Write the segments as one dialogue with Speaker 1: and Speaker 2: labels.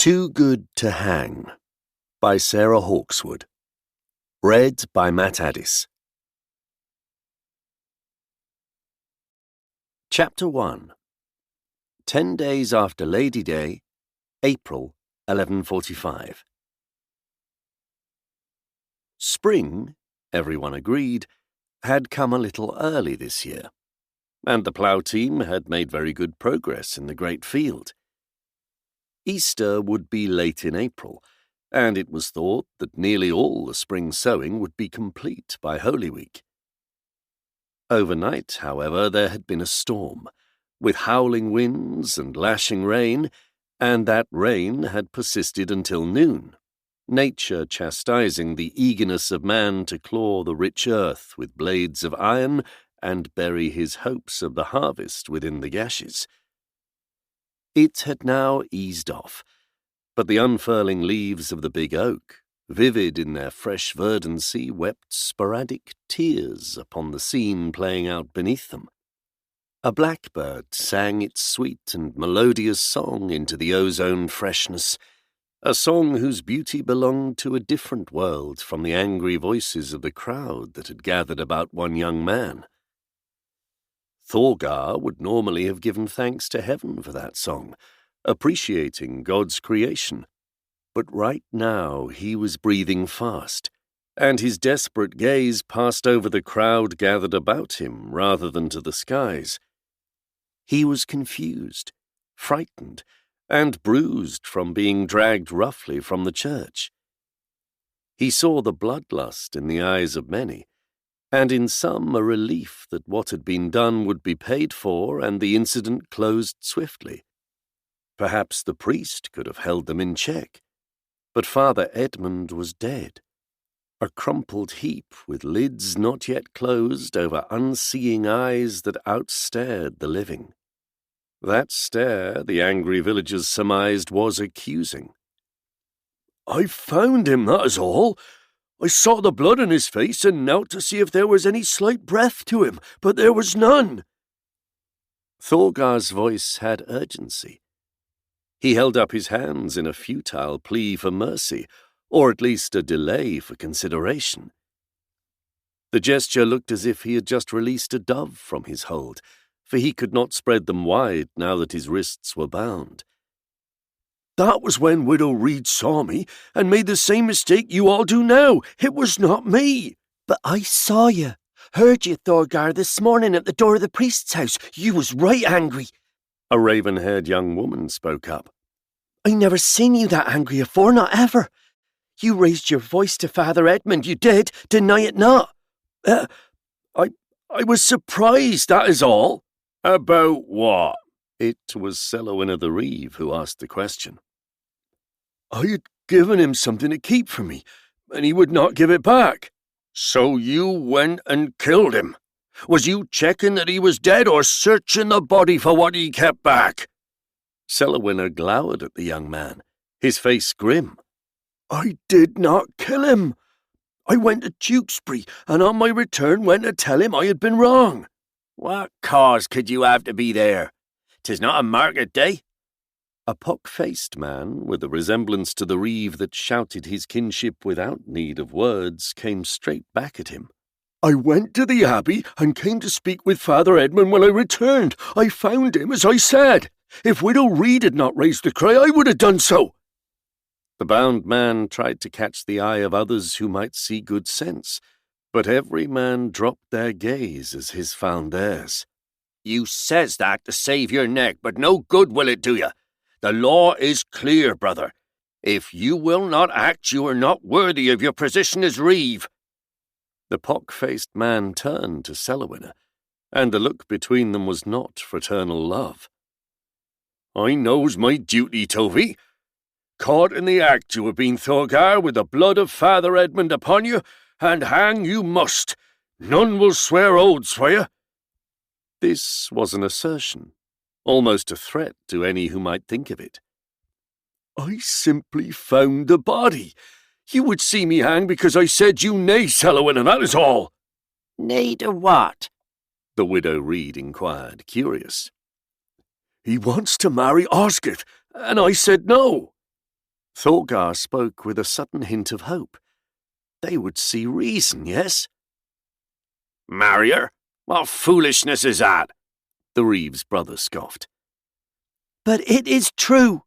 Speaker 1: Too Good to Hang by Sarah Hawkswood. Read by Matt Addis. Chapter 1. 10 days after Lady Day, April 1145. Spring, everyone agreed, had come a little early this year, and the plough team had made very good progress in the great field. Easter would be late in April, and it was thought that nearly all the spring sowing would be complete by Holy Week. Overnight, however, there had been a storm, with howling winds and lashing rain, and that rain had persisted until noon, nature chastising the eagerness of man to claw the rich earth with blades of iron and bury his hopes of the harvest within the gashes. It had now eased off, but the unfurling leaves of the big oak, vivid in their fresh verdancy, wept sporadic tears upon the scene playing out beneath them. A blackbird sang its sweet and melodious song into the ozoned freshness, a song whose beauty belonged to a different world from the angry voices of the crowd that had gathered about one young man. Thorgar would normally have given thanks to heaven for that song, appreciating God's creation. But right now he was breathing fast, and his desperate gaze passed over the crowd gathered about him rather than to the skies. He was confused, frightened, and bruised from being dragged roughly from the church. He saw the bloodlust in the eyes of many, and in some a relief that what had been done would be paid for and the incident closed swiftly. Perhaps the priest could have held them in check, but Father Edmund was dead, a crumpled heap with lids not yet closed over unseeing eyes that outstared the living. That stare, the angry villagers surmised, was accusing. "I found him, that is all. I saw the blood in his face and knelt to see if there was any slight breath to him, but there was none." Thorgar's voice had urgency. He held up his hands in a futile plea for mercy, or at least a delay for consideration. The gesture looked as if he had just released a dove from his hold, for he could not spread them wide now that his wrists were bound. "That was when Widow Reed saw me and made the same mistake you all do now. It was not me."
Speaker 2: "But I saw you, heard you, Thorgar, this morning at the door of the priest's house. You was right angry."
Speaker 1: A raven-haired young woman spoke up.
Speaker 2: "I never seen you that angry afore, not ever. You raised your voice to Father Edmund, you did, deny it not."
Speaker 1: I was surprised, that is all." "About what?" It was Selwyn of the Reeve who asked the question.
Speaker 2: "I had given him something to keep for me, and he would not give it back."
Speaker 1: "So you went and killed him? Was you checking that he was dead or searching the body for what he kept back?" Selwyn glowered at the young man, his face grim.
Speaker 2: "I did not kill him. I went to Tewkesbury, and on my return went to tell him I had been wrong."
Speaker 3: "What cause could you have to be there? 'Tis not a market day."
Speaker 1: A pock-faced man, with a resemblance to the Reeve that shouted his kinship without need of words, came straight back at him.
Speaker 2: "I went to the abbey and came to speak with Father Edmund when I returned. I found him as I said. If Widow Reed had not raised the cry, I would have done so."
Speaker 1: The bound man tried to catch the eye of others who might see good sense, but every man dropped their gaze as his found theirs.
Speaker 3: "You says that to save your neck, but no good will it do you. The law is clear, brother. If you will not act, you are not worthy of your position as Reeve."
Speaker 1: The pock-faced man turned to Selwyn, and the look between them was not fraternal love.
Speaker 3: "I knows my duty, Tovey. Caught in the act you have been, Thorgar, with the blood of Father Edmund upon you, and hang you must. None will swear oaths for you."
Speaker 1: This was an assertion, almost a threat to any who might think of it.
Speaker 2: "I simply found the body. You would see me hang because I said you nay, Selwyn, and that is all."
Speaker 3: "Nay to what?"
Speaker 1: the widow Reed inquired, curious.
Speaker 2: "He wants to marry Osgood, and I said no."
Speaker 1: Thorgar spoke with a sudden hint of hope. They would see reason, yes?
Speaker 3: Marry her? What foolishness is that?
Speaker 1: The Reeve's brother scoffed.
Speaker 4: But it is true.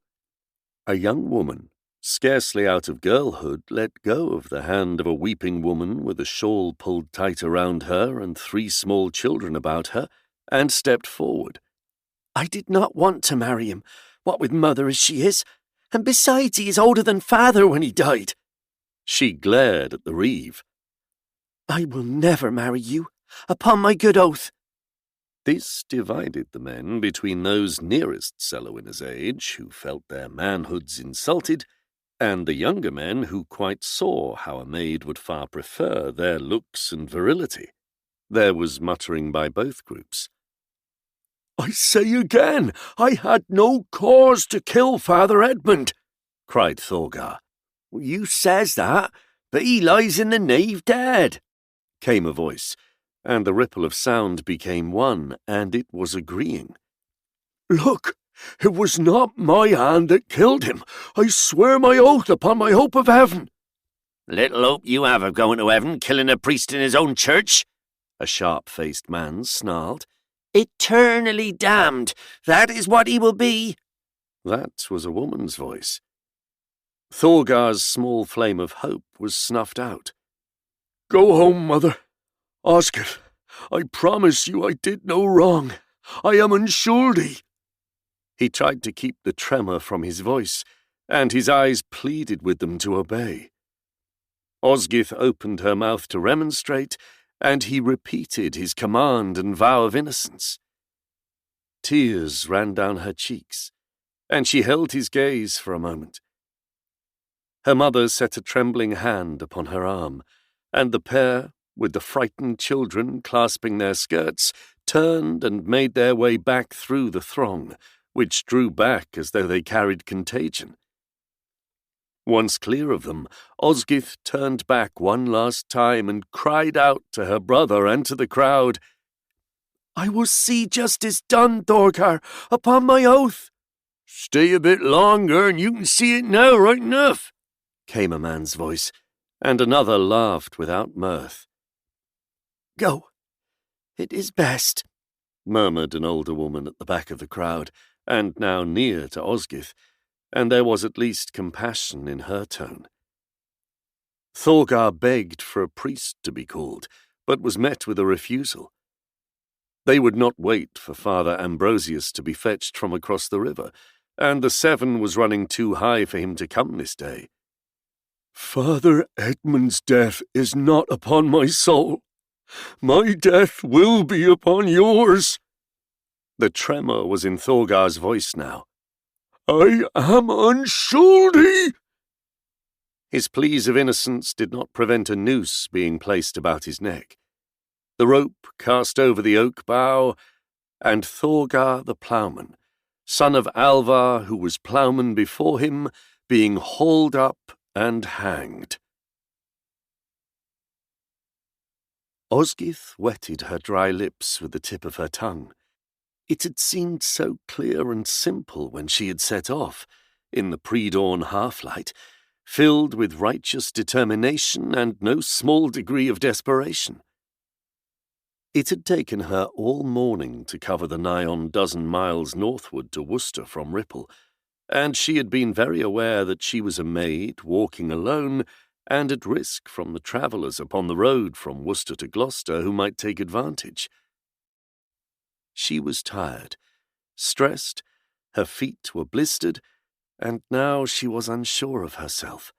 Speaker 1: A young woman, scarcely out of girlhood, let go of the hand of a weeping woman with a shawl pulled tight around her and 3 small children about her, and stepped forward.
Speaker 4: I did not want to marry him, what with mother as she is, and besides he is older than father when he died.
Speaker 1: She glared at the Reeve.
Speaker 4: I will never marry you, upon my good oath.
Speaker 1: This divided the men between those nearest Selwyn's age, who felt their manhoods insulted, and the younger men who quite saw how a maid would far prefer their looks and virility. There was muttering by both groups.
Speaker 2: I say again, I had no cause to kill Father Edmund, cried Thorgar.
Speaker 4: You says that, but he lies in the nave dead,
Speaker 1: came a voice, and the ripple of sound became one, and it was agreeing.
Speaker 2: Look, it was not my hand that killed him. I swear my oath upon my hope of heaven.
Speaker 3: Little hope you have of going to heaven, killing a priest in his own church,
Speaker 1: a sharp-faced man snarled.
Speaker 4: Eternally damned, that is what he will be.
Speaker 1: That was a woman's voice. Thorgar's small flame of hope was snuffed out.
Speaker 2: Go home, mother. Osgood, I promise you I did no wrong. I am unschuldig.
Speaker 1: He tried to keep the tremor from his voice, and his eyes pleaded with them to obey. Osgith opened her mouth to remonstrate, and he repeated his command and vow of innocence. Tears ran down her cheeks, and she held his gaze for a moment. Her mother set a trembling hand upon her arm, and the pair, with the frightened children clasping their skirts, turned and made their way back through the throng, which drew back as though they carried contagion. Once clear of them, Osgith turned back one last time and cried out to her brother and to the crowd,
Speaker 4: I will see justice done, Thorgar, upon my oath.
Speaker 3: Stay a bit longer and you can see it now right enough,
Speaker 1: came a man's voice, and another laughed without mirth.
Speaker 4: Go, it is best,
Speaker 1: murmured an older woman at the back of the crowd, and now near to Osgith, and there was at least compassion in her tone. Thorgar begged for a priest to be called, but was met with a refusal. They would not wait for Father Ambrosius to be fetched from across the river, and the Severn was running too high for him to come this day.
Speaker 2: Father Edmund's death is not upon my soul. My death will be upon yours.
Speaker 1: The tremor was in Thorgar's voice now.
Speaker 2: I am unschuldig.
Speaker 1: His pleas of innocence did not prevent a noose being placed about his neck. The rope cast over the oak bough, and Thorgar the Ploughman, son of Alvar, who was ploughman before him, being hauled up and hanged. Osgith wetted her dry lips with the tip of her tongue. It had seemed so clear and simple when she had set off, in the pre-dawn half-light, filled with righteous determination and no small degree of desperation. It had taken her all morning to cover the nigh on dozen miles northward to Worcester from Ripple, and she had been very aware that she was a maid walking alone and at risk from the travellers upon the road from Worcester to Gloucester who might take advantage. She was tired, stressed, her feet were blistered, and now she was unsure of herself.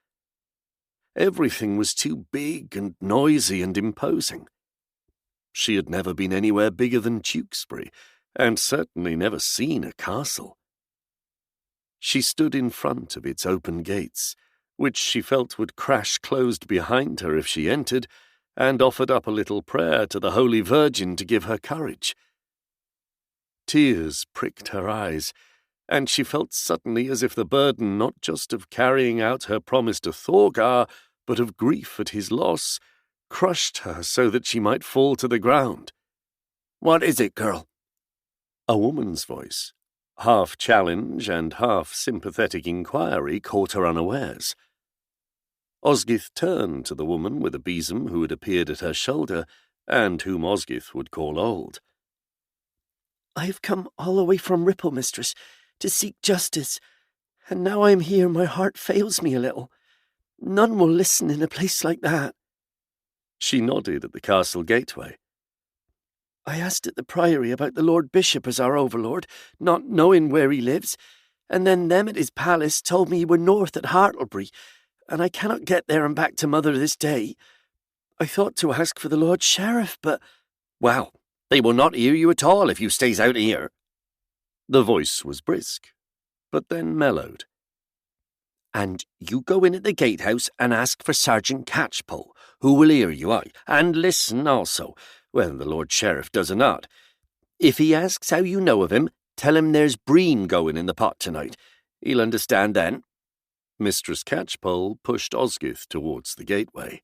Speaker 1: Everything was too big and noisy and imposing. She had never been anywhere bigger than Tewkesbury, and certainly never seen a castle. She stood in front of its open gates, which she felt would crash closed behind her if she entered, and offered up a little prayer to the Holy Virgin to give her courage. Tears pricked her eyes, and she felt suddenly as if the burden not just of carrying out her promise to Thorgar, but of grief at his loss, crushed her so that she might fall to the ground.
Speaker 4: What is it, girl?
Speaker 1: A woman's voice, Half challenge and half sympathetic inquiry caught her unawares. Osgith turned to the woman with a besom who had appeared at her shoulder, and whom Osgith would call old.
Speaker 4: "I have come all the way from Ripple, mistress, to seek justice, and now I am here my heart fails me a little. None will listen in a place like that."
Speaker 1: She nodded at the castle gateway.
Speaker 4: "I asked at the priory about the Lord Bishop as our overlord, not knowing where he lives, and then them at his palace told me he were north at Hartlebury, and I cannot get there and back to mother this day. I thought to ask for the Lord Sherrif, but—"
Speaker 1: "Well, they will not hear you at all if you stays out here." The voice was brisk, but then mellowed. "And you go in at the gatehouse and ask for Serjeant Catchpoll, who will hear you, and listen also, when the Lord Sheriff does a nod. If he asks how you know of him, tell him there's bream going in the pot tonight. He'll understand then." Mistress Catchpoll pushed Osgith towards the gateway.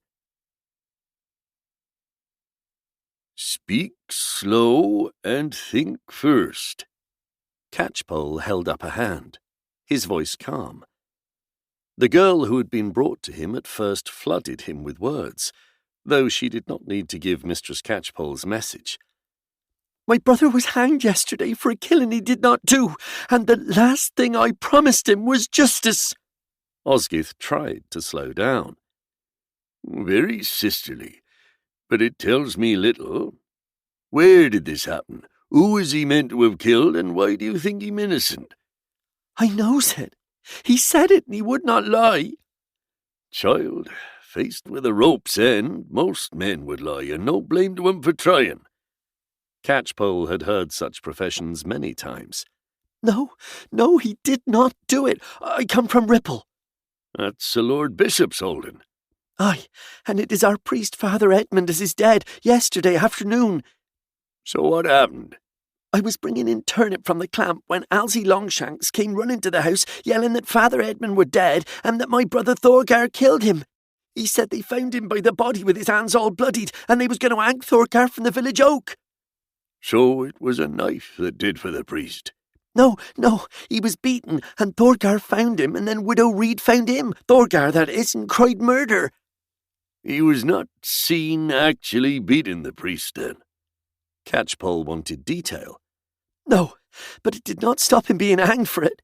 Speaker 3: "Speak slow and think first."
Speaker 1: Catchpoll held up a hand, his voice calm. The girl who had been brought to him at first flooded him with words, though she did not need to give Mistress Catchpoll's message.
Speaker 4: "My brother was hanged yesterday for a killing he did not do, and the last thing I promised him was justice."
Speaker 1: Osgith tried to slow down.
Speaker 3: "Very sisterly, but it tells me little. Where did this happen? Who is he meant to have killed, and why do you think him innocent?"
Speaker 4: "I knows it. He said it, and he would not lie."
Speaker 3: "Child, faced with a rope's end, most men would lie, and no blame to 'em for trying."
Speaker 1: Catchpoll had heard such professions many times.
Speaker 4: No, he did not do it. I come from Ripple."
Speaker 3: "That's the Lord Bishop's holding."
Speaker 4: "Aye, and it is our priest, Father Edmund, as is dead yesterday afternoon."
Speaker 3: "So what happened?"
Speaker 4: "I was bringing in turnip from the clamp when Alsy Longshanks came running to the house, yelling that Father Edmund were dead and that my brother Thorgar killed him. He said they found him by the body with his hands all bloodied, and they was going to hang Thorgar from the village oak."
Speaker 3: "So it was a knife that did for the priest?"
Speaker 4: No, he was beaten, and Thorgar found him, and then Widow Reed found him, Thorgar that is, and cried murder."
Speaker 3: "He was not seen actually beating the priest, then?"
Speaker 1: Catchpoll wanted detail.
Speaker 4: "No, but it did not stop him being hanged for it.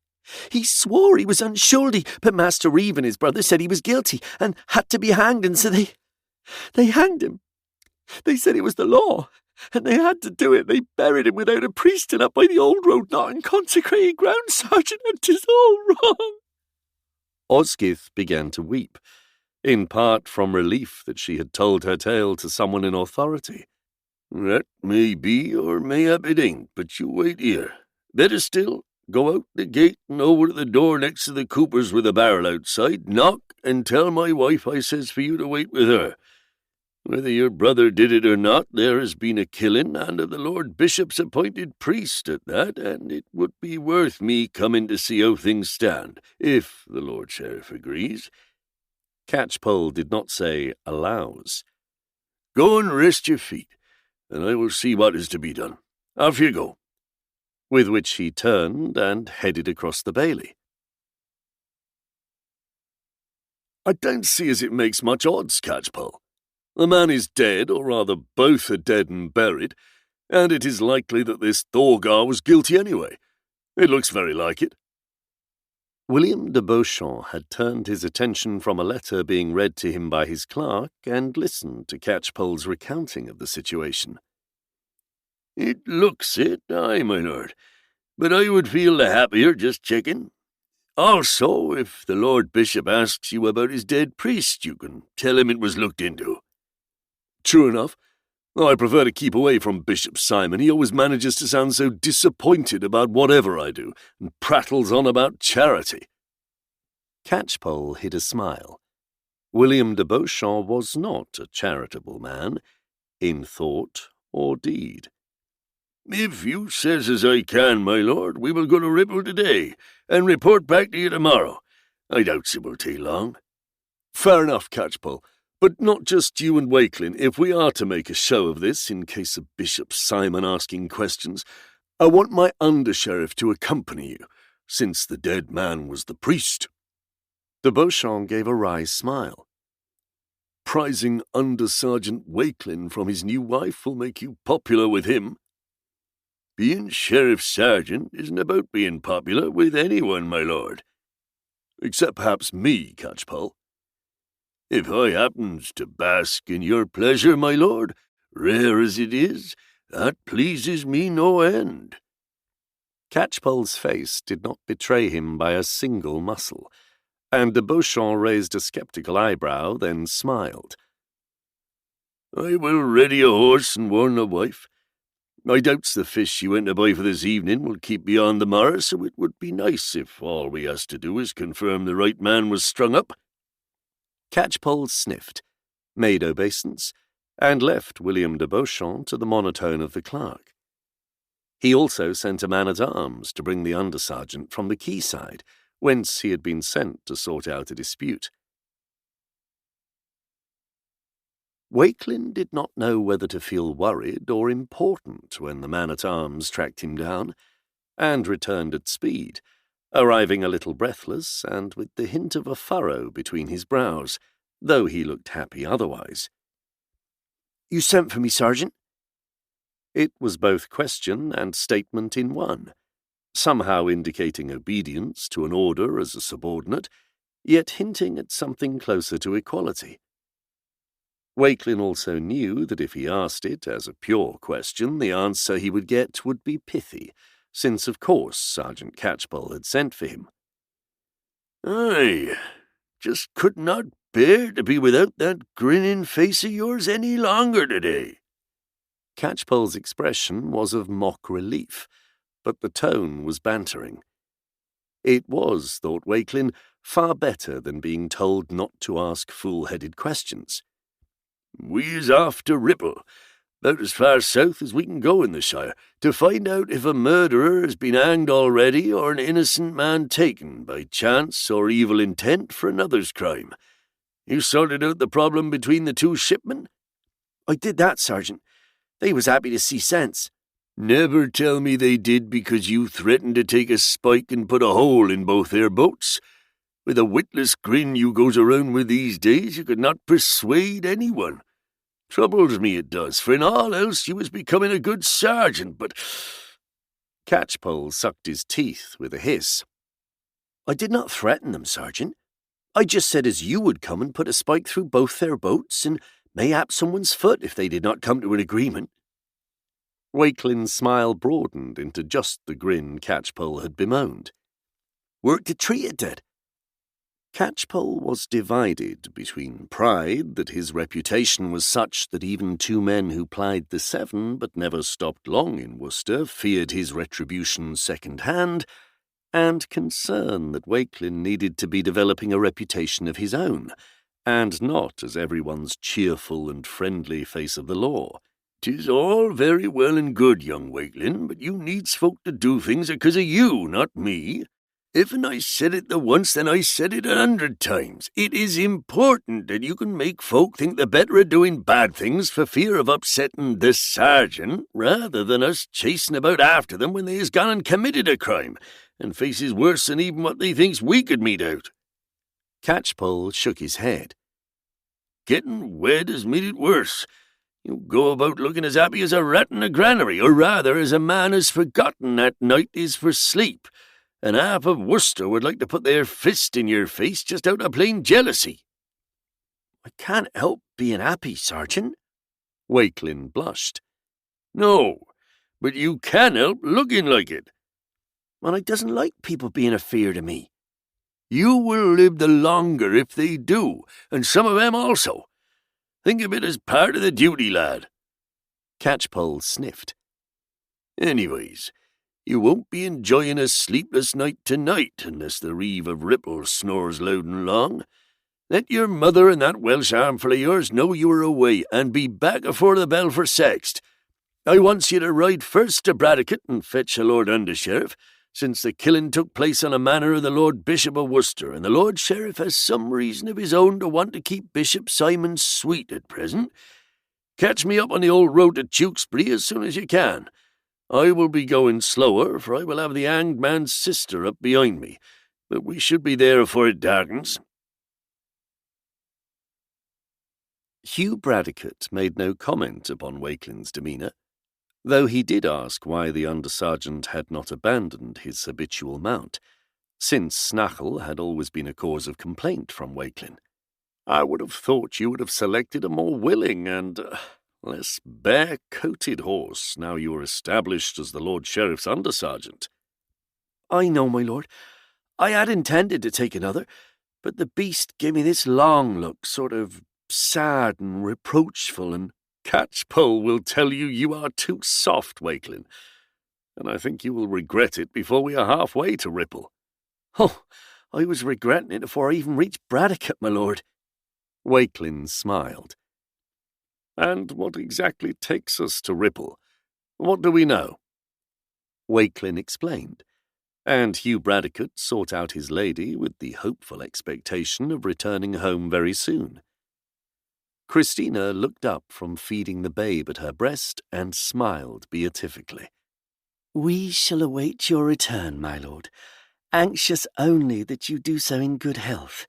Speaker 4: He swore he was unschuldy, but Master Reeve and his brother said he was guilty and had to be hanged, and so they hanged him. They said it was the law, and they had to do it. They buried him without a priest and up by the old road, not in consecrated ground, Sergeant, and 'tis all wrong."
Speaker 1: Osgith began to weep, in part from relief that she had told her tale to someone in authority.
Speaker 3: "That may be, or mayhap it ain't, but you wait here. Better still, go out the gate and over to the door next to the cooper's with a barrel outside, knock, and tell my wife I says for you to wait with her. Whether your brother did it or not, there has been a killing, and of the Lord Bishop's appointed priest at that, and it would be worth me coming to see how things stand, if the Lord Sheriff agrees."
Speaker 1: Catchpoll did not say allows.
Speaker 3: "Go and rest your feet, and I will see what is to be done. Off you go."
Speaker 1: With which he turned and headed across the bailey.
Speaker 3: "I don't see as it makes much odds, Catchpoll. The man is dead, or rather both are dead and buried, and it is likely that this Thorgar was guilty anyway. It looks very like it."
Speaker 1: William de Beauchamp had turned his attention from a letter being read to him by his clerk and listened to Catchpoll's recounting of the situation.
Speaker 3: "It looks it, aye, my lord, but I would feel the happier just checking. Also, if the Lord Bishop asks you about his dead priest, you can tell him it was looked into."
Speaker 1: "True enough. I prefer to keep away from Bishop Simon. He always manages to sound so disappointed about whatever I do, and prattles on about charity." Catchpoll hid a smile. William de Beauchamp was not a charitable man, in thought or deed.
Speaker 3: "If you says as I can, my lord, we will go to Ripple today, and report back to you tomorrow. I doubt it will take long."
Speaker 1: "Fair enough, Catchpoll. But not just you and Walkelin. If we are to make a show of this, in case of Bishop Simon asking questions,
Speaker 3: I want my under-sheriff to accompany you, since the dead man was the priest."
Speaker 1: De Beauchamp gave a wry smile.
Speaker 3: "Prizing Underserjeant Walkelin from his new wife will make you popular with him." "Being sheriff sergeant isn't about being popular with anyone, my lord." "Except perhaps me, Catchpoll." "If I happens to bask in your pleasure, my lord, rare as it is, that pleases me no end."
Speaker 1: Catchpoll's face did not betray him by a single muscle, and de Beauchamp raised a sceptical eyebrow, then smiled.
Speaker 3: "I will ready a horse and warn the wife. I doubts the fish she went to buy for this evening will keep beyond the morrow, so it would be nice if all we has to do is confirm the right man was strung up."
Speaker 1: Catchpoll sniffed, made obeisance, and left William de Beauchamp to the monotone of the clerk. He also sent a man-at-arms to bring the Underserjeant from the quayside, whence he had been sent to sort out a dispute. Walkelin did not know whether to feel worried or important when the man-at-arms tracked him down, and returned at speed, arriving a little breathless and with the hint of a furrow between his brows, though he looked happy otherwise.
Speaker 4: "You sent for me, Sergeant?"
Speaker 1: It was both question and statement in one, somehow indicating obedience to an order as a subordinate, yet hinting at something closer to equality. Walkelin also knew that if he asked it as a pure question, the answer he would get would be pithy, since of course Sergeant Catchpoll had sent for him.
Speaker 3: "I just could not bear to be without that grinning face of yours any longer today."
Speaker 1: Catchpoll's expression was of mock relief, but the tone was bantering. It was, thought Walkelin, far better than being told not to ask fool-headed questions.
Speaker 3: "We is off to Ripple, about as far south as we can go in the Shire, to find out if a murderer has been hanged already or an innocent man taken by chance or evil intent for another's crime. You sorted out the problem between the two shipmen?"
Speaker 4: "I did that, Sergeant. They was happy to see sense."
Speaker 3: "Never tell me they did because you threatened to take a spike and put a hole in both their boats. With a witless grin you goes around with these days, you could not persuade anyone. Troubles me it does, for in all else you was becoming a good sergeant, but—"
Speaker 1: Catchpoll sucked his teeth with a hiss.
Speaker 4: "I did not threaten them, Sergeant. I just said as you would come and put a spike through both their boats, and mayhap someone's foot if they did not come to an agreement."
Speaker 1: Walkelin's smile broadened into just the grin Catchpoll had bemoaned.
Speaker 4: "Worked a treat it did."
Speaker 1: Catchpoll was divided between pride that his reputation was such that even two men who plied the Severn but never stopped long in Worcester feared his retribution second-hand, and concern that Walkelin needed to be developing a reputation of his own, and not as everyone's cheerful and friendly face of the law.
Speaker 3: "'Tis all very well and good, young Walkelin, but you needs folk to do things because of you, not me. If'n I said it the once, then I said it 100 times. It is important that you can make folk think the better of doing bad things for fear of upsetting the sergeant, rather than us chasing about after them when they has gone and committed a crime, and faces worse than even what they thinks we could mete out."
Speaker 1: Catchpoll shook his head.
Speaker 3: "Getting wed has made it worse. You go about looking as happy as a rat in a granary, or rather as a man has forgotten that night is for sleep, and half of Worcester would like to put their fist in your face just out of plain jealousy."
Speaker 4: "I can't help being happy, Sergeant."
Speaker 1: Walkelin blushed.
Speaker 3: "No, but you can help looking like it."
Speaker 4: "And I doesn't like people being afeard of me."
Speaker 3: "You will live the longer if they do, and some of them also. Think of it as part of the duty, lad."
Speaker 1: Catchpoll sniffed.
Speaker 3: "Anyways, you won't be enjoying a sleepless night tonight unless the reeve of Ripple snores loud and long. Let your mother and that Welsh armful of yours know you are away, and be back afore the bell for sext. I wants you to ride first to Bradecote and fetch a Lord Undersheriff, since the killing took place on a manor of the Lord Bishop of Worcester, and the Lord Sheriff has some reason of his own to want to keep Bishop Simon sweet at present. Catch me up on the old road to Tewkesbury as soon as you can. I will be going slower, for I will have the hanged man's sister up behind me, but we should be there afore it darkens."
Speaker 1: Hugh Bradecote made no comment upon Wakelin's demeanour, though he did ask why the Underserjeant had not abandoned his habitual mount, since Snachel had always been a cause of complaint from Walkelin.
Speaker 3: "I would have thought you would have selected a more willing and less bare-coated horse, now you are established as the Lord Sheriff's Underserjeant."
Speaker 4: "I know, my lord. I had intended to take another, but the beast gave me this long look, sort of sad and reproachful, and—"
Speaker 3: "Catchpoll will tell you you are too soft, Walkelin, and I think you will regret it before we are halfway to Ripple."
Speaker 4: "Oh, I was regretting it before I even reached Bradecote, my lord."
Speaker 1: Walkelin smiled.
Speaker 3: "And what exactly takes us to Ripple? What do we know?"
Speaker 1: Walkelin explained, and Hugh Bradecote sought out his lady with the hopeful expectation of returning home very soon. Christina looked up from feeding the babe at her breast and smiled beatifically.
Speaker 4: "We shall await your return, my lord, anxious only that you do so in good health.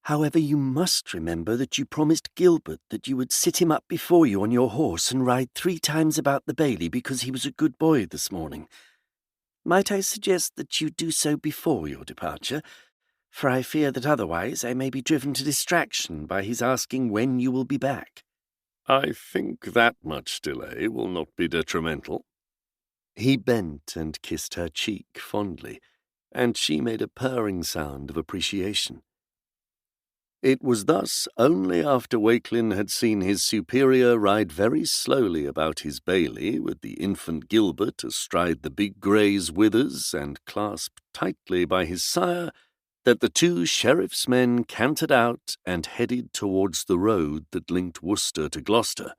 Speaker 4: However, you must remember that you promised Gilbert that you would sit him up before you on your horse and ride 3 times about the bailey because he was a good boy this morning. Might I suggest that you do so before your departure? For I fear that otherwise I may be driven to distraction by his asking when you will be back."
Speaker 3: "I think that much delay will not be detrimental."
Speaker 1: He bent and kissed her cheek fondly, and she made a purring sound of appreciation. It was thus only after Walkelin had seen his superior ride very slowly about his bailey with the infant Gilbert astride the big grey's withers and clasped tightly by his sire that the 2 sheriff's men cantered out and headed towards the road that linked Worcester to Gloucester.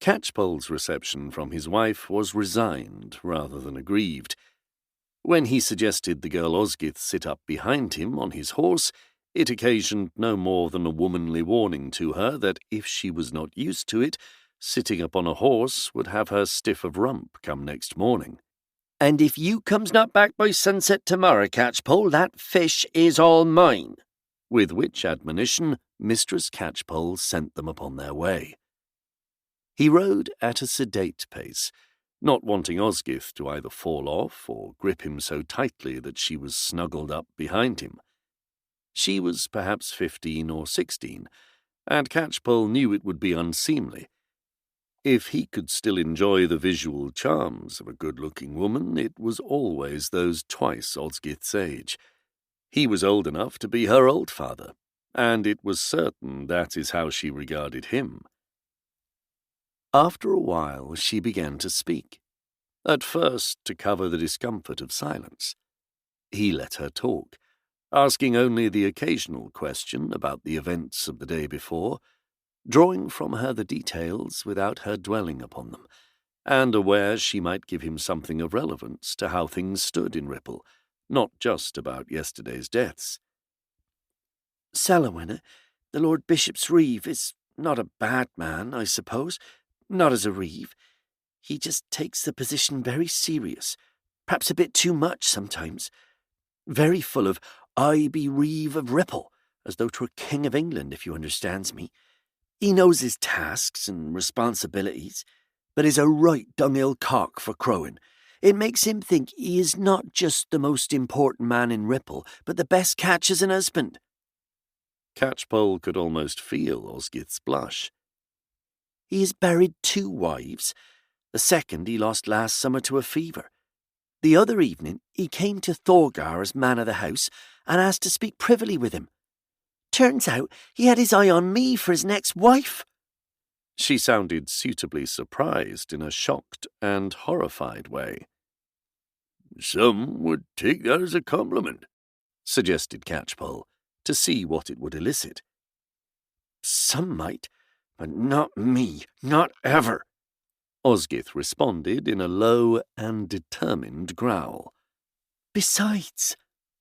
Speaker 1: Catchpoll's reception from his wife was resigned rather than aggrieved. When he suggested the girl Osgith sit up behind him on his horse, it occasioned no more than a womanly warning to her that if she was not used to it, sitting upon a horse would have her stiff of rump come next morning.
Speaker 4: "And if you comes not back by sunset tomorrow, Catchpoll, that fish is all mine."
Speaker 1: With which admonition Mistress Catchpoll sent them upon their way. He rode at a sedate pace, not wanting Osgith to either fall off or grip him so tightly that she was snuggled up behind him. She was perhaps 15 or 16, and Catchpoll knew it would be unseemly. If he could still enjoy the visual charms of a good-looking woman, it was always those twice Osgith's age. He was old enough to be her old father, and it was certain that is how she regarded him. After a while she began to speak, at first to cover the discomfort of silence. He let her talk, asking only the occasional question about the events of the day before, drawing from her the details without her dwelling upon them, and aware she might give him something of relevance to how things stood in Ripple, not just about yesterday's deaths.
Speaker 4: "Selwyn, the Lord Bishop's reeve, is not a bad man, I suppose. Not as a reeve. He just takes the position very serious, perhaps a bit too much sometimes. Very full of, 'I be reeve of Ripple,' as though 'twere King of England, if you understands me. He knows his tasks and responsibilities, but is a right dunghill cock for crowing. It makes him think he is not just the most important man in Ripple, but the best catch as an husband."
Speaker 1: Catchpoll could almost feel Osgith's blush.
Speaker 4: "He has buried 2 wives. The second he lost last summer to a fever. The other evening he came to Thorgar as man of the house and asked to speak privily with him. Turns out he had his eye on me for his next wife."
Speaker 1: She sounded suitably surprised in a shocked and horrified way.
Speaker 3: "Some would take that as a compliment,"
Speaker 1: suggested Catchpoll, to see what it would elicit.
Speaker 4: "Some might, but not me, not ever,"
Speaker 1: Osgith responded in a low and determined growl.
Speaker 4: "Besides,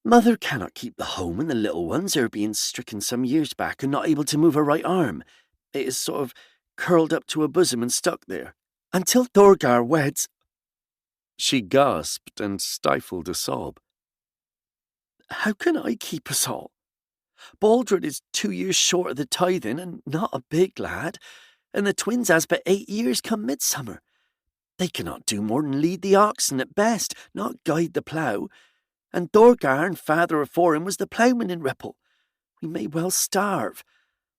Speaker 4: Mother cannot keep the home and the little ones, her being stricken some years back and not able to move her right arm. It is sort of curled up to her bosom and stuck there, until Thorgar weds.
Speaker 1: She gasped and stifled a sob.
Speaker 4: How can I keep us all? Baldred is 2 years short of the tithing and not a big lad, and the twins has but 8 years come midsummer. They cannot do more than lead the oxen at best, not guide the plough. And Thorgar and father afore him was the ploughman in Ripple. We may well starve.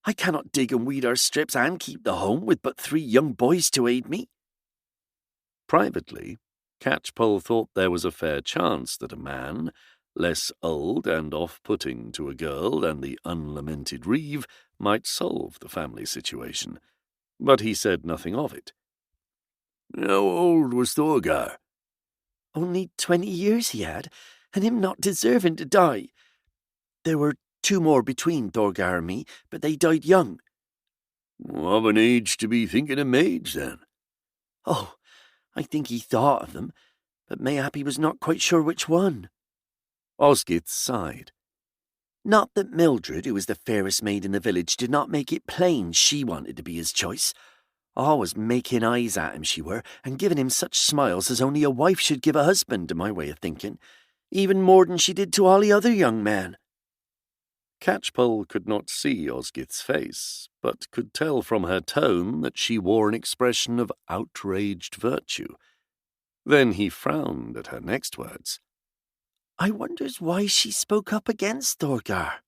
Speaker 4: I cannot dig and weed our strips and keep the home with but 3 young boys to aid me.
Speaker 1: Privately, Catchpoll thought there was a fair chance that a man, less old and off-putting to a girl than the unlamented Reeve, might solve the family situation, but he said nothing of it.
Speaker 3: How old was Thorgar?
Speaker 4: Only 20 years he had, and him not deserving to die. There were 2 more between Thorgar and me, but they died young.
Speaker 3: Of an age to be thinking of maids, then?
Speaker 4: Oh, I think he thought of them, but mayhap he was not quite sure which one.
Speaker 1: Osgith sighed.
Speaker 4: Not that Mildred, who was the fairest maid in the village, did not make it plain she wanted to be his choice. Always making eyes at him she were, and giving him such smiles as only a wife should give a husband, to my way of thinking, even more than she did to all the other young men.
Speaker 1: Catchpoll could not see Osgith's face, but could tell from her tone that she wore an expression of outraged virtue. Then he frowned at her next words.
Speaker 4: I wonders why she spoke up against Thorgar.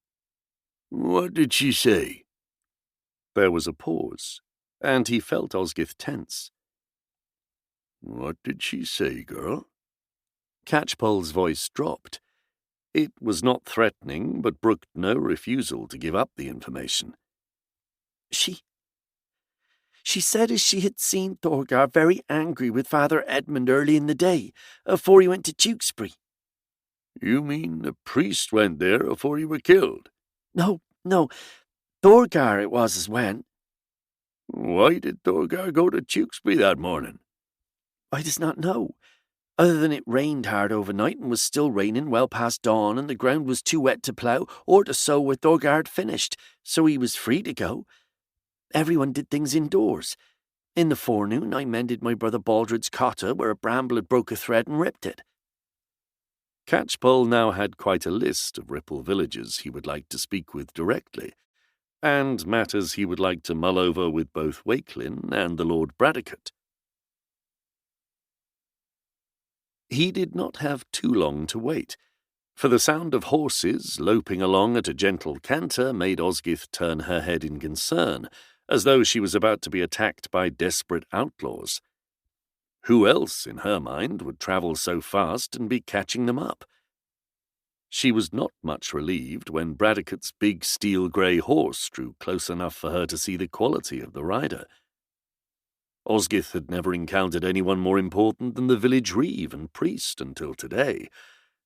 Speaker 3: What did she say?
Speaker 1: There was a pause, and he felt Osgith tense.
Speaker 3: What did she say, girl?
Speaker 1: Catchpoll's voice dropped. It was not threatening, but brooked no refusal to give up the information.
Speaker 4: She said as she had seen Thorgar very angry with Father Edmund early in the day, afore he went to Tewkesbury.
Speaker 3: You mean the priest went there afore you were killed?
Speaker 4: No, Thorgar it was as went.
Speaker 3: Why did Thorgar go to Tewkesbury that morning?
Speaker 4: I does not know, other than it rained hard overnight and was still raining well past dawn, and the ground was too wet to plough or to sow where Thorgar had finished, so he was free to go. Everyone did things indoors. In the forenoon I mended my brother Baldred's cotta where a bramble had broke a thread and ripped it.
Speaker 1: Catchpoll now had quite a list of Ripple villagers he would like to speak with directly, and matters he would like to mull over with both Walkelin and the Lord Bradecote. He did not have too long to wait, for the sound of horses loping along at a gentle canter made Osgith turn her head in concern, as though she was about to be attacked by desperate outlaws. Who else, in her mind, would travel so fast and be catching them up? She was not much relieved when Bradecote's big steel-grey horse drew close enough for her to see the quality of the rider. Osgith had never encountered anyone more important than the village reeve and priest until today,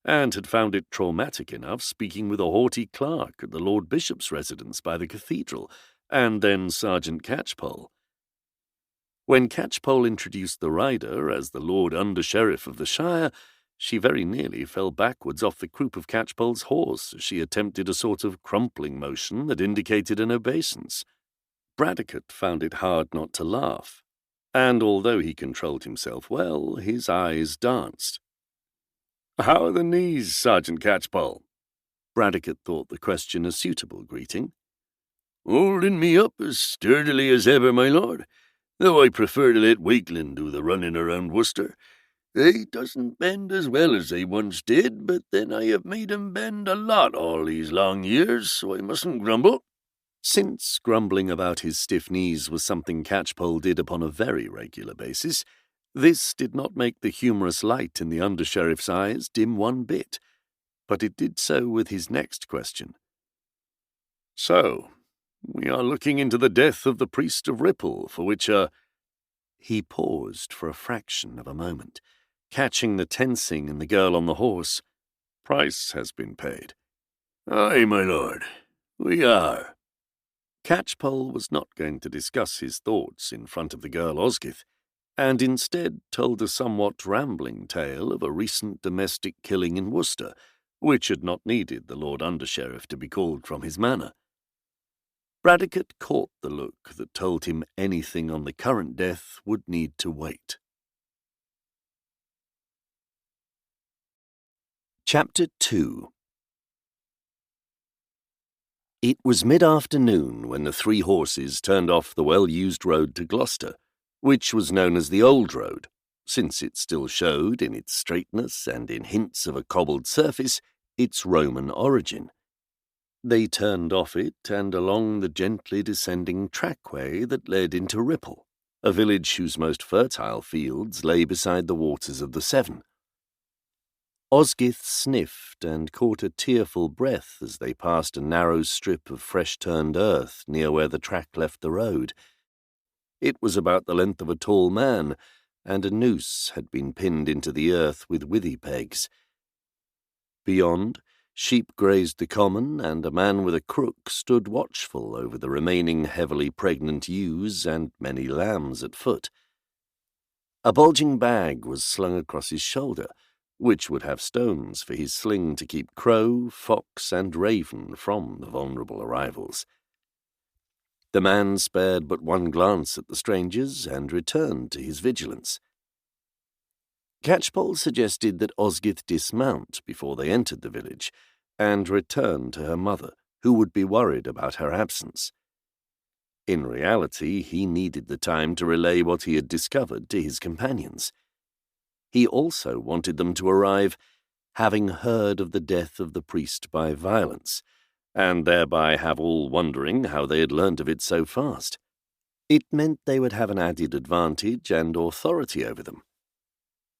Speaker 1: and had found it traumatic enough speaking with a haughty clerk at the Lord Bishop's residence by the cathedral, and then Serjeant Catchpoll. When Catchpoll introduced the rider as the Lord Undersheriff of the Shire, she very nearly fell backwards off the croup of Catchpoll's horse as she attempted a sort of crumpling motion that indicated an obeisance. Bradecote found it hard not to laugh, and although he controlled himself well, his eyes danced.
Speaker 3: How are the knees, Sergeant Catchpoll?
Speaker 1: Bradecote thought the question a suitable greeting.
Speaker 3: Holding me up as sturdily as ever, my lord, though I prefer to let Walkelin do the running around Worcester. They doesn't bend as well as they once did, but then I have made 'em bend a lot all these long years, so I mustn't grumble.
Speaker 1: Since grumbling about his stiff knees was something Catchpoll did upon a very regular basis, this did not make the humorous light in the Undersheriff's eyes dim one bit, but it did so with his next question.
Speaker 3: So, we are looking into the death of the priest of Ripple, for which
Speaker 1: He paused for a fraction of a moment, catching the tensing in the girl on the horse.
Speaker 3: Price has been paid. Aye, my lord, we are.
Speaker 1: Catchpoll was not going to discuss his thoughts in front of the girl Osgith, and instead told a somewhat rambling tale of a recent domestic killing in Worcester, which had not needed the Lord Undersheriff to be called from his manor. Bradecote caught the look that told him anything on the current death would need to wait. Chapter 2. It was mid-afternoon when the three horses turned off the well-used road to Gloucester, which was known as the Old Road, since it still showed, in its straightness and in hints of a cobbled surface, its Roman origin. They turned off it and along the gently descending trackway that led into Ripple, a village whose most fertile fields lay beside the waters of the Severn. Osgith sniffed and caught a tearful breath as they passed a narrow strip of fresh-turned earth near where the track left the road. It was about the length of a tall man, and a noose had been pinned into the earth with withy pegs. Beyond, sheep grazed the common, and a man with a crook stood watchful over the remaining heavily pregnant ewes and many lambs at foot. A bulging bag was slung across his shoulder, which would have stones for his sling to keep crow, fox, and raven from the vulnerable arrivals. The man spared but one glance at the strangers and returned to his vigilance. Catchpoll suggested that Osgith dismount before they entered the village and return to her mother, who would be worried about her absence. In reality, he needed the time to relay what he had discovered to his companions. He also wanted them to arrive having heard of the death of the priest by violence, and thereby have all wondering how they had learnt of it so fast. It meant they would have an added advantage and authority over them.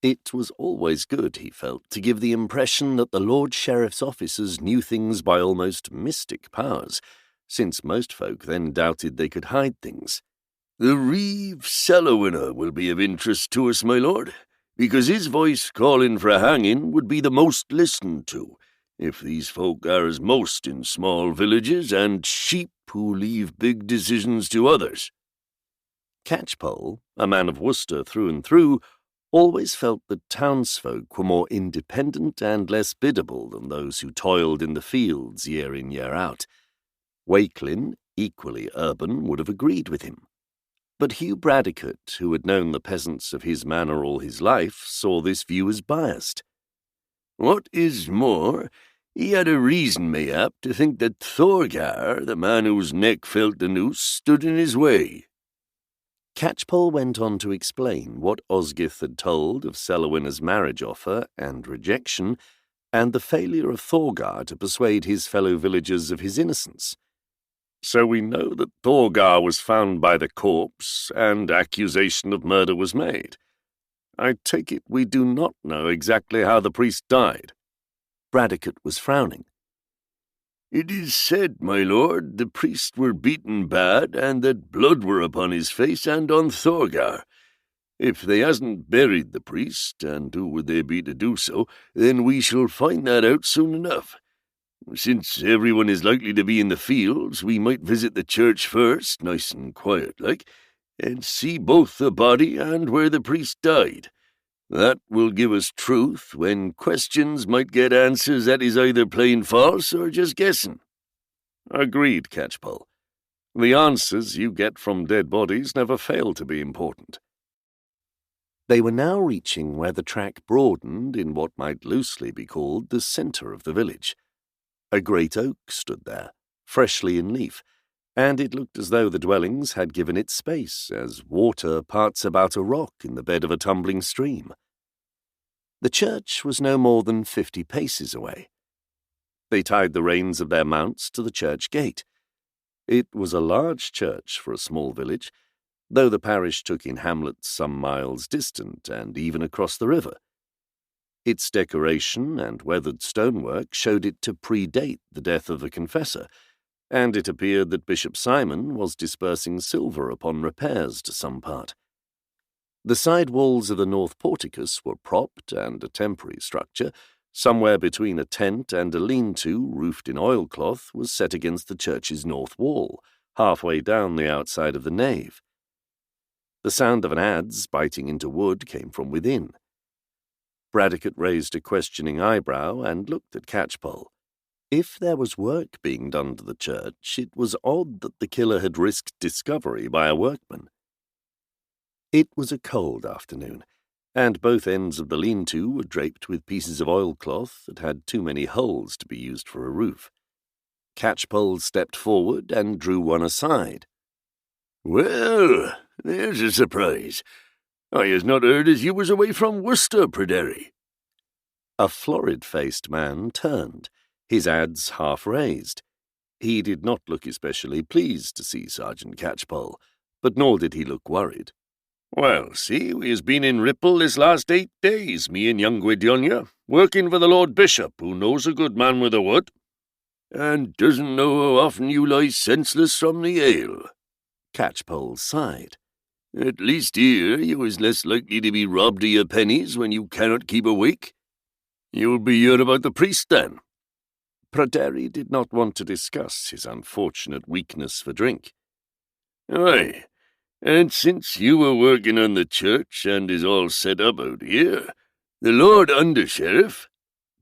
Speaker 1: It was always good, he felt, to give the impression that the Lord Sheriff's officers knew things by almost mystic powers, since most folk then doubted they could hide things.
Speaker 3: "The reeve cellar winner will be of interest to us, my lord, because his voice calling for a hanging would be the most listened to, if these folk are as most in small villages and sheep who leave big decisions to others."
Speaker 1: Catchpoll, a man of Worcester through and through, always felt that townsfolk were more independent and less biddable than those who toiled in the fields year in year out. Walkelin, equally urban, would have agreed with him. But Hugh Bradecote, who had known the peasants of his manor all his life, saw this view as biased.
Speaker 3: What is more, he had a reason, mayhap, to think that Thorgar, the man whose neck felt the noose, stood in his way.
Speaker 1: Catchpoll went on to explain what Osgith had told of Selwyn's marriage offer and rejection, and the failure of Thorgar to persuade his fellow villagers of his innocence.
Speaker 3: "So we know that Thorgar was found by the corpse, and accusation of murder was made. I take it we do not know exactly how the priest died."
Speaker 1: Bradecote was frowning.
Speaker 3: "It is said, my lord, the priest were beaten bad, and that blood were upon his face and on Thorgar. If they hasn't buried the priest, and who would they be to do so, then we shall find that out soon enough. Since everyone is likely to be in the fields, we might visit the church first, nice and quiet-like, and see both the body and where the priest died. That will give us truth when questions might get answers that is either plain false or just guessing."
Speaker 1: "Agreed, Catchpoll. The answers you get from dead bodies never fail to be important." They were now reaching where the track broadened in what might loosely be called the centre of the village. A great oak stood there, freshly in leaf, and it looked as though the dwellings had given it space, as water parts about a rock in the bed of a tumbling stream. The church was no more than 50 paces away. They tied the reins of their mounts to the church gate. It was a large church for a small village, though the parish took in hamlets some miles distant and even across the river. Its decoration and weathered stonework showed it to predate the death of the confessor, and it appeared that Bishop Simon was dispersing silver upon repairs to some part. The side walls of the north porticus were propped, and a temporary structure, somewhere between a tent and a lean-to roofed in oilcloth, was set against the church's north wall, halfway down the outside of the nave. The sound of an adze biting into wood came from within. Bradecote raised a questioning eyebrow and looked at Catchpoll. If there was work being done to the church, it was odd that the killer had risked discovery by a workman. It was a cold afternoon, and both ends of the lean-to were draped with pieces of oilcloth that had too many holes to be used for a roof. Catchpoll stepped forward and drew one aside.
Speaker 3: "Well, there's a surprise. I has not heard as you was away from Worcester, Pryderi."
Speaker 1: A florid-faced man turned, his adze half raised. He did not look especially pleased to see Sergeant Catchpoll, but nor did he look worried.
Speaker 3: "Well, see, we has been in Ripple this last 8 days, me and young Gwydion, working for the Lord Bishop, who knows a good man with a wood, and doesn't know how often you lie senseless from the ale."
Speaker 1: Catchpoll sighed.
Speaker 3: "At least here you is less likely to be robbed of your pennies when you cannot keep awake. You'll be here about the priest, then?"
Speaker 1: Pryderi did not want to discuss his unfortunate weakness for drink.
Speaker 3: "Aye, and since you were working on the church and is all set up out here, the Lord Undersheriff—"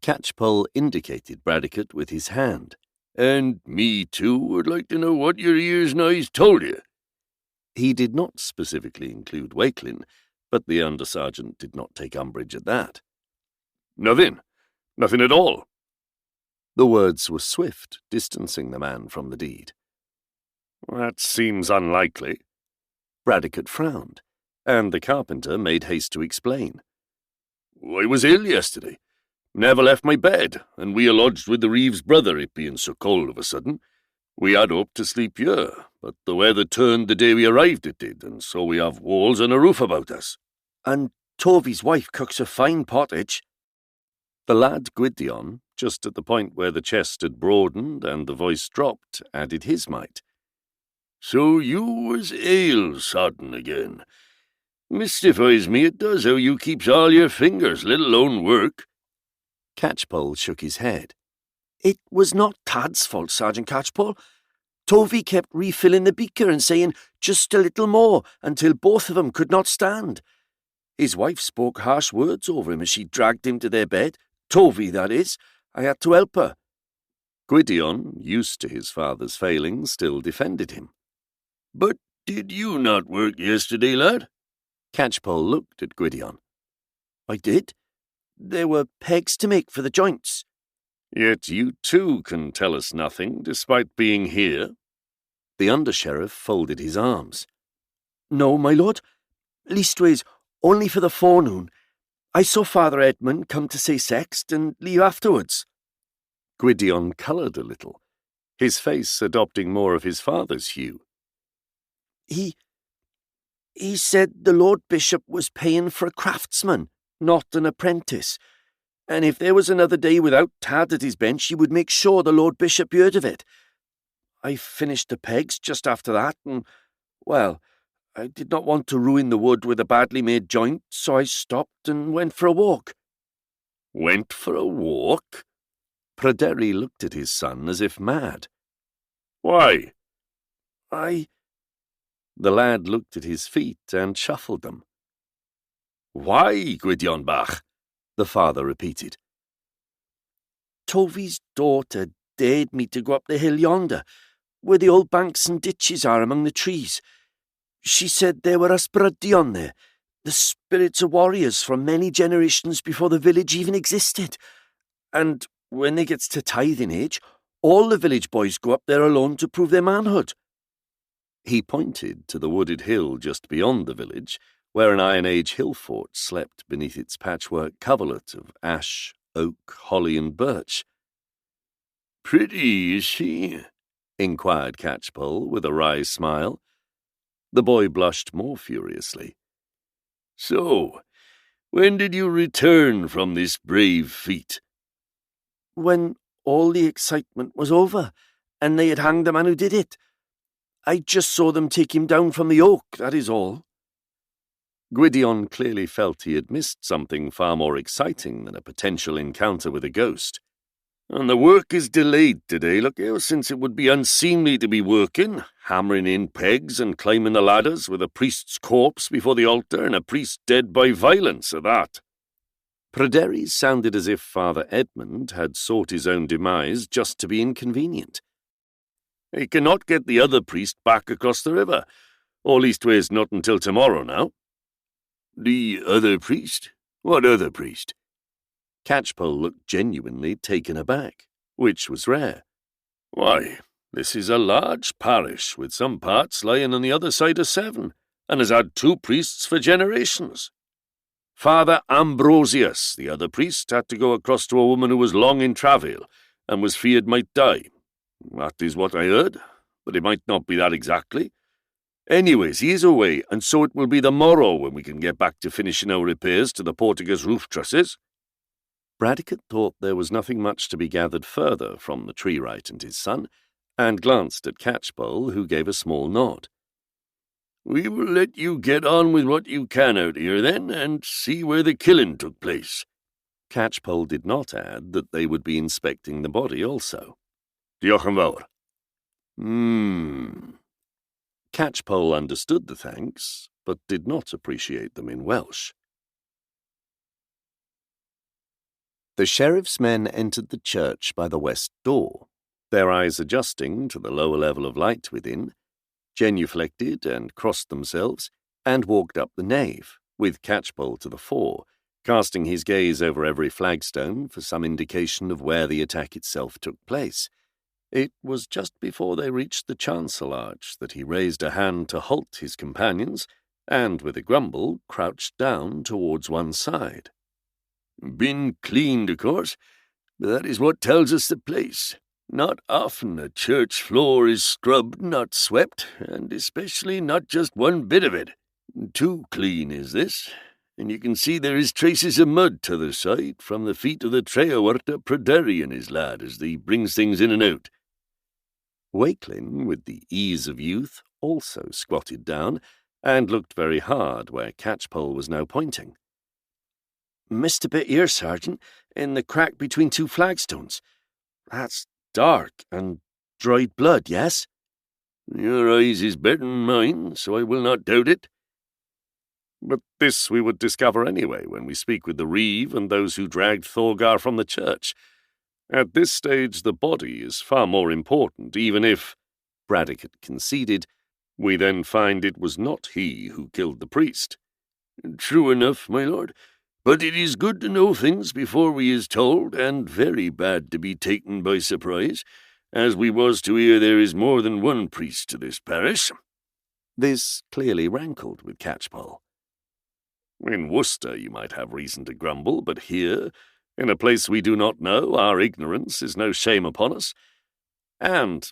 Speaker 1: Catchpoll indicated Bradecote with his hand.
Speaker 3: "And me too would like to know what your ears and eyes told you."
Speaker 1: He did not specifically include Walkelin, but the Underserjeant did not take umbrage at that.
Speaker 3: "Nothing at all."
Speaker 1: The words were swift, distancing the man from the deed.
Speaker 3: "That seems unlikely."
Speaker 1: Bradecote frowned, and the carpenter made haste to explain.
Speaker 3: "I was ill yesterday. Never left my bed, and we lodged with the Reeve's brother, it being so cold of a sudden. We had hoped to sleep here, but the weather turned the day we arrived it did, and so we have walls and a roof about us."
Speaker 4: "And Tovey's wife cooks a fine pottage."
Speaker 1: The lad Gwydion, just at the point where the chest had broadened and the voice dropped, added his mite.
Speaker 3: "So you was ale sodden again. Mystifies me it does how you keeps all your fingers, let alone work."
Speaker 1: Catchpoll shook his head.
Speaker 4: "It was not Tad's fault, Sergeant Catchpoll. Tovey kept refilling the beaker and saying just a little more until both of them could not stand. His wife spoke harsh words over him as she dragged him to their bed. Tovey, that is. I had to help her."
Speaker 1: Gwydion, used to his father's failings, still defended him.
Speaker 3: "But did you not work yesterday, lad?"
Speaker 1: Catchpoll looked at Gwydion.
Speaker 4: "I did. There were pegs to make for the joints."
Speaker 1: "Yet you too can tell us nothing, despite being here." The Undersheriff folded his arms.
Speaker 4: "No, my lord. Leastways, only for the forenoon. I saw Father Edmund come to say sext and leave afterwards."
Speaker 1: Gwydion coloured a little, his face adopting more of his father's hue.
Speaker 4: He said the Lord Bishop was paying for a craftsman, not an apprentice, and if there was another day without Tad at his bench, he would make sure the Lord Bishop heard of it. I finished the pegs just after that, and, well, I did not want to ruin the wood with a badly made joint, so I stopped and went for a walk."
Speaker 3: "Went for a walk?"
Speaker 1: Pryderi looked at his son as if mad.
Speaker 3: "Why?"
Speaker 1: The lad looked at his feet and shuffled them.
Speaker 3: "Why, Gwydion Bach?"
Speaker 1: the father repeated.
Speaker 4: "Tovey's daughter dared me to go up the hill yonder, where the old banks and ditches are among the trees. She said there were ysbrydion there, the spirits of warriors from many generations before the village even existed. And when they gets to tithing age, all the village boys go up there alone to prove their manhood."
Speaker 1: He pointed to the wooded hill just beyond the village, where an Iron Age hill fort slept beneath its patchwork coverlet of ash, oak, holly, and birch.
Speaker 3: "Pretty, is she?"
Speaker 1: inquired Catchpoll with a wry smile. The boy blushed more furiously.
Speaker 3: "So, when did you return from this brave feat?"
Speaker 4: "When all the excitement was over, and they had hanged the man who did it. I just saw them take him down from the oak, that is all."
Speaker 1: Gwydion clearly felt he had missed something far more exciting than a potential encounter with a ghost.
Speaker 3: "And the work is delayed today, look here, since it would be unseemly to be working, hammering in pegs and climbing the ladders with a priest's corpse before the altar and a priest dead by violence at that."
Speaker 1: Pryderi sounded as if Father Edmund had sought his own demise just to be inconvenient.
Speaker 3: "He cannot get the other priest back across the river, or leastways not until tomorrow now."
Speaker 2: "The other priest? What other priest?"
Speaker 1: Catchpoll looked genuinely taken aback, which was rare.
Speaker 3: "Why, this is a large parish, with some parts lying on the other side of Severn, and has had 2 priests for generations. Father Ambrosius, the other priest, had to go across to a woman who was long in travail, and was feared might die. That is what I heard, but it might not be that exactly. Anyways, he is away, and so it will be the morrow when we can get back to finishing our repairs to the portico's roof trusses."
Speaker 1: Bradecote thought there was nothing much to be gathered further from the tree-wright and his son, and glanced at Catchpoll, who gave a small nod.
Speaker 2: "We will let you get on with what you can out here, then, and see where the killing took place."
Speaker 1: Catchpoll did not add that they would be inspecting the body also.
Speaker 3: "Diolch yn fawr."
Speaker 1: Catchpoll understood the thanks, but did not appreciate them in Welsh. The sheriff's men entered the church by the west door, their eyes adjusting to the lower level of light within, genuflected and crossed themselves, and walked up the nave, with Catchpoll to the fore, casting his gaze over every flagstone for some indication of where the attack itself took place. It was just before they reached the chancel arch that he raised a hand to halt his companions, and with a grumble crouched down towards one side.
Speaker 2: "Been cleaned, of course, but that is what tells us the place. Not often a church floor is scrubbed, not swept, and especially not just one bit of it. Too clean is this, and you can see there is traces of mud t'other side from the feet of the Treawarta Pryderi and his lad as they brings things in and out."
Speaker 1: Walkelin, with the ease of youth, also squatted down, and looked very hard where Catchpoll was now pointing. "Missed a bit here, Sergeant, in the crack between 2 flagstones. That's dark and dried blood, yes?"
Speaker 2: "Your eyes is better than mine, so I will not doubt it."
Speaker 3: But this we would discover anyway when we speak with the reeve and those who dragged Thorgar from the church. At this stage the body is far more important, even if, Bradecote conceded, we then find it was not he who killed the priest.
Speaker 2: "True enough, my lord. But it is good to know things before we is told, and very bad to be taken by surprise, as we was to hear there is more than one priest to this parish."
Speaker 1: This clearly rankled with Catchpoll.
Speaker 3: "In Worcester you might have reason to grumble, but here, in a place we do not know, our ignorance is no shame upon us. And,"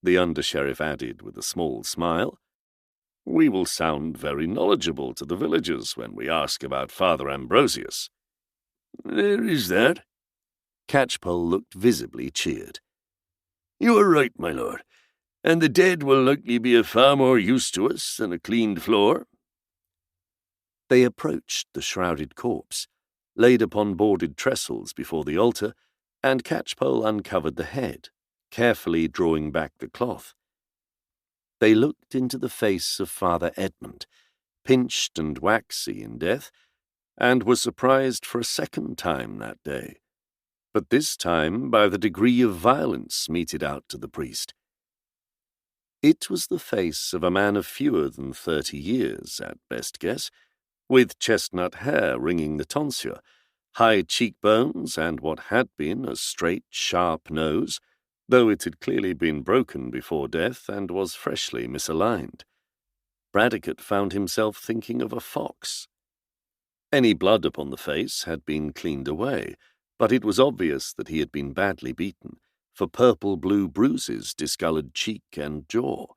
Speaker 3: the under-sheriff added with a small smile, "we will sound very knowledgeable to the villagers when we ask about Father Ambrosius."
Speaker 2: "There is that."
Speaker 1: Catchpoll looked visibly cheered.
Speaker 2: "You are right, my lord, and the dead will likely be of far more use to us than a cleaned floor."
Speaker 1: They approached the shrouded corpse, laid upon boarded trestles before the altar, and Catchpoll uncovered the head, carefully drawing back the cloth. They looked into the face of Father Edmund, pinched and waxy in death, and were surprised for a second time that day, but this time by the degree of violence meted out to the priest. It was the face of a man of fewer than 30 years, at best guess, with chestnut hair ringing the tonsure, high cheekbones, and what had been a straight, sharp nose, though it had clearly been broken before death and was freshly misaligned. Bradecote found himself thinking of a fox. Any blood upon the face had been cleaned away, but it was obvious that he had been badly beaten, for purple-blue bruises discoloured cheek and jaw.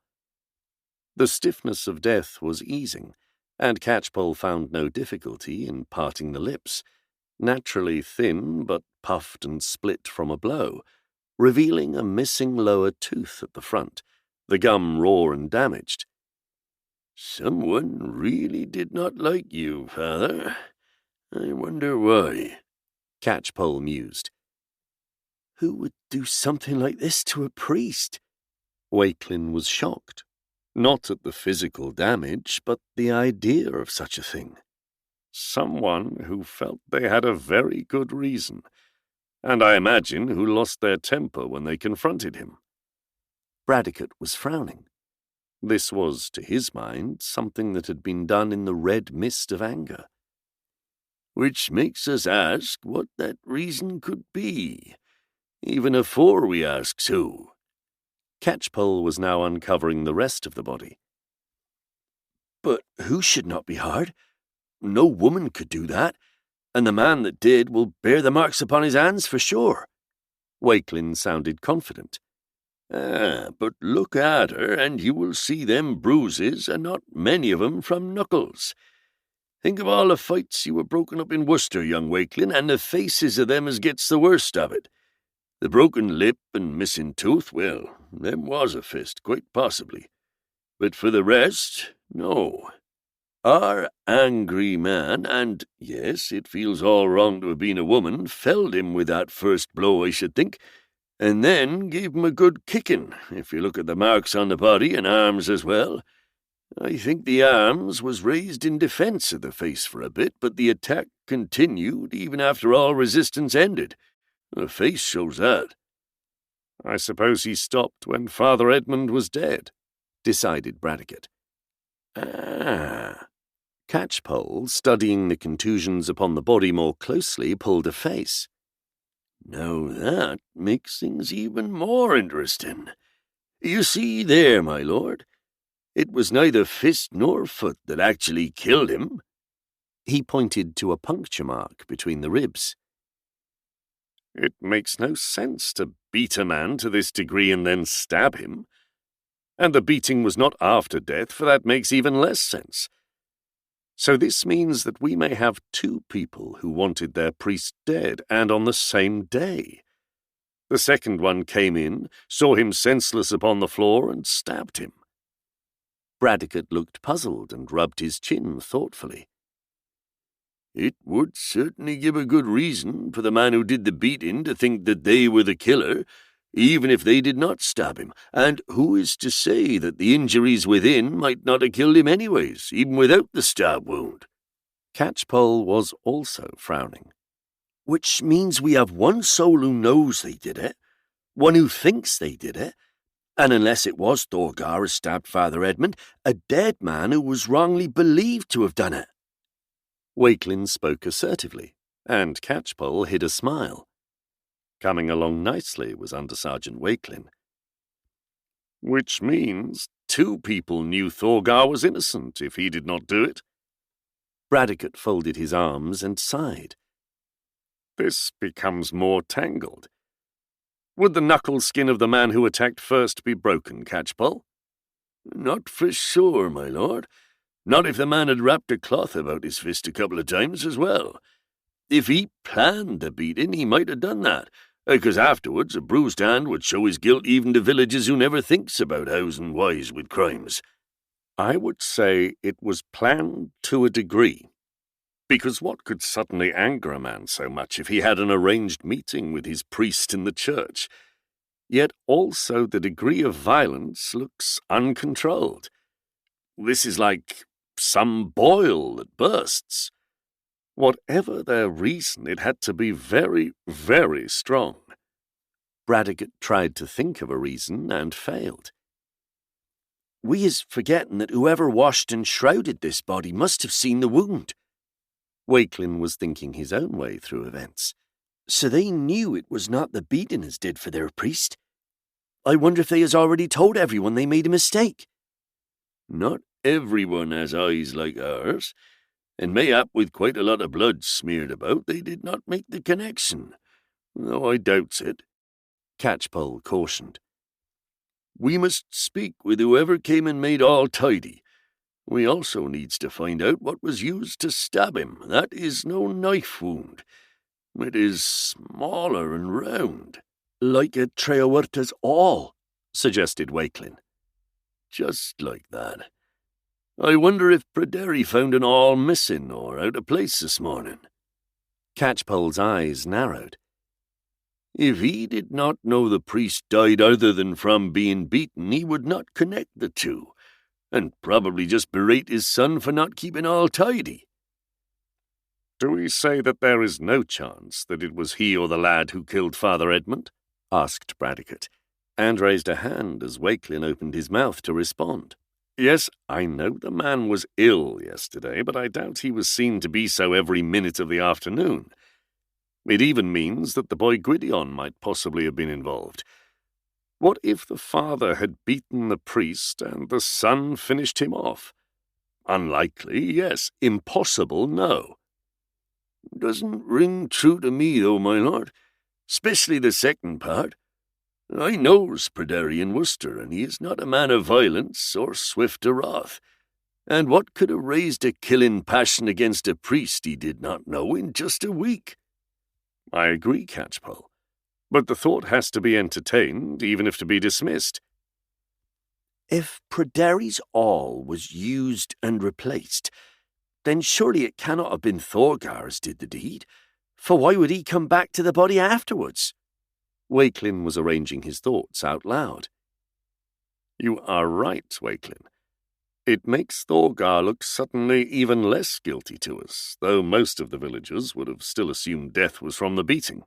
Speaker 1: The stiffness of death was easing, and Catchpoll found no difficulty in parting the lips, naturally thin but puffed and split from a blow, revealing a missing lower tooth at the front, the gum raw and damaged.
Speaker 2: "Someone really did not like you, Father. I wonder why,"
Speaker 1: Catchpoll mused. Who would do something like this to a priest? Walkelin was shocked, not at the physical damage, but the idea of such a thing.
Speaker 3: Someone who felt they had a very good reason, and I imagine who lost their temper when they confronted him.
Speaker 1: Bradecote was frowning. This was, to his mind, something that had been done in the red mist of anger.
Speaker 2: Which makes us ask what that reason could be, even afore we asks who.
Speaker 1: Catchpoll was now uncovering the rest of the body.
Speaker 4: But who should not be hard? No woman could do that, and the man that did will bear the marks upon his hands for sure.
Speaker 1: Walkelin sounded confident.
Speaker 2: But look at her, and you will see them bruises, and not many of 'em from knuckles. Think of all the fights you were broken up in Worcester, young Walkelin, and the faces of them as gets the worst of it. The broken lip and missing tooth, well, them was a fist, quite possibly. But for the rest, no. Our angry man, and yes, it feels all wrong to have been a woman, felled him with that first blow, I should think, and then gave him a good kicking, if you look at the marks on the body and arms as well. I think the arms was raised in defence of the face for a bit, but the attack continued even after all resistance ended. The face shows that.
Speaker 3: I suppose he stopped when Father Edmund was dead,
Speaker 1: decided Bradecote. Catchpoll, studying the contusions upon the body more closely, pulled a face.
Speaker 2: Now that makes things even more interesting. You see there, my lord, it was neither fist nor foot that actually killed him.
Speaker 1: He pointed to a puncture mark between the ribs.
Speaker 3: It makes no sense to beat a man to this degree and then stab him. And the beating was not after death, for that makes even less sense. So this means that we may have two people who wanted their priest dead, and on the same day. The second one came in, saw him senseless upon the floor, and stabbed him.
Speaker 1: Bradecote looked puzzled and rubbed his chin thoughtfully.
Speaker 2: It would certainly give a good reason for the man who did the beating to think that they were the killer, even if they did not stab him, and who is to say that the injuries within might not have killed him anyways, even without the stab wound?
Speaker 1: Catchpoll was also frowning.
Speaker 4: Which means we have one soul who knows they did it, one who thinks they did it, and unless it was Thorgar who stabbed Father Edmund, a dead man who was wrongly believed to have done it.
Speaker 1: Walkelin spoke assertively, and Catchpoll hid a smile. Coming along nicely was Underserjeant Walkelin.
Speaker 3: Which means two people knew Thorgar was innocent if he did not do it.
Speaker 1: Bradecote folded his arms and sighed.
Speaker 3: This becomes more tangled. Would the knuckle skin of the man who attacked first be broken, Catchpoll?
Speaker 2: Not for sure, my lord. Not if the man had wrapped a cloth about his fist a couple of times as well. If he planned the beating, he might have done that, because afterwards a bruised hand would show his guilt even to villagers who never thinks about housing wise with crimes.
Speaker 3: I would say it was planned to a degree, because what could suddenly anger a man so much if he had an arranged meeting with his priest in the church? Yet also the degree of violence looks uncontrolled. This is like some boil that bursts. Whatever their reason, it had to be very, very strong.
Speaker 1: Bradecote tried to think of a reason and failed.
Speaker 4: We is forgetting that whoever washed and shrouded this body must have seen the wound.
Speaker 1: Walkelin was thinking his own way through events.
Speaker 4: So they knew it was not the beating as did for their priest. I wonder if they has already told everyone they made a mistake.
Speaker 2: Not everyone has eyes like ours, and mayhap with quite a lot of blood smeared about, they did not make the connection, though I doubts it.
Speaker 1: Catchpoll cautioned.
Speaker 2: We must speak with whoever came and made all tidy. We also needs to find out what was used to stab him. That is no knife wound. It is smaller and round.
Speaker 4: Like a Treahuerta's awl, suggested Walkelin.
Speaker 2: Just like that. I wonder if Pryderi found an awl missing or out of place this morning.
Speaker 1: Catchpoll's eyes narrowed.
Speaker 2: If he did not know the priest died other than from being beaten, he would not connect the two, and probably just berate his son for not keeping all tidy.
Speaker 3: Do we say that there is no chance that it was he or the lad who killed Father Edmund? Asked Bradecote, and raised a hand as Walkelin opened his mouth to respond. Yes, I know the man was ill yesterday, but I doubt he was seen to be so every minute of the afternoon. It even means that the boy Gwydion might possibly have been involved. What if the father had beaten the priest and the son finished him off? Unlikely, yes. Impossible, no.
Speaker 2: Doesn't ring true to me, though, my lord. Especially the second part. I knows Pryderi in Worcester, and he is not a man of violence or swift to wrath. And what could have raised a killing passion against a priest he did not know in just a week?
Speaker 3: I agree, Catchpoll. But the thought has to be entertained, even if to be dismissed.
Speaker 4: If Pryderi's awl was used and replaced, then surely it cannot have been Thorgar as did the deed, for why would he come back to the body afterwards? Walkelin was arranging his thoughts out loud.
Speaker 3: You are right, Walkelin. It makes Thorgar look suddenly even less guilty to us, though most of the villagers would have still assumed death was from the beating.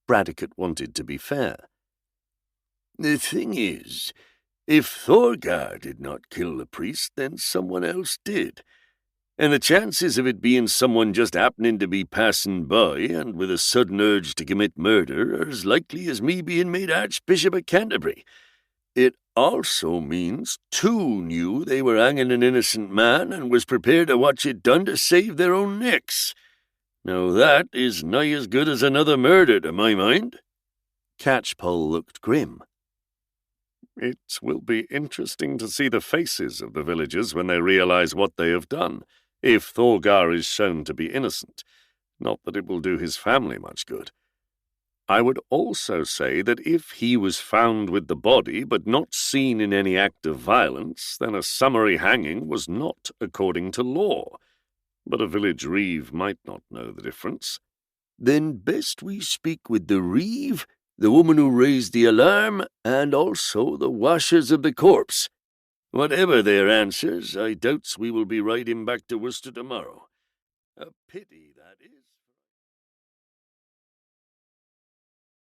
Speaker 4: Bradecote wanted to be fair.
Speaker 2: The thing is, if Thorgar did not kill the priest, then someone else did. And the chances of it being someone just happening to be passing by and with a sudden urge to commit murder are as likely as me being made Archbishop of Canterbury. It also means two knew they were hanging an innocent man and was prepared to watch it done to save their own necks. Now that is nigh as good as another murder, to my mind.
Speaker 4: Catchpoll looked grim.
Speaker 3: It will be interesting to see the faces of the villagers when they realize what they have done, if Thorgar is shown to be innocent. Not that it will do his family much good. I would also say that if he was found with the body but not seen in any act of violence, then a summary hanging was not according to law. But a village reeve might not know the difference.
Speaker 2: Then best we speak with the reeve, the woman who raised the alarm, and also the washers of the corpse. Whatever their answers, I doubts we will be riding back to Worcester tomorrow. A pity, that is.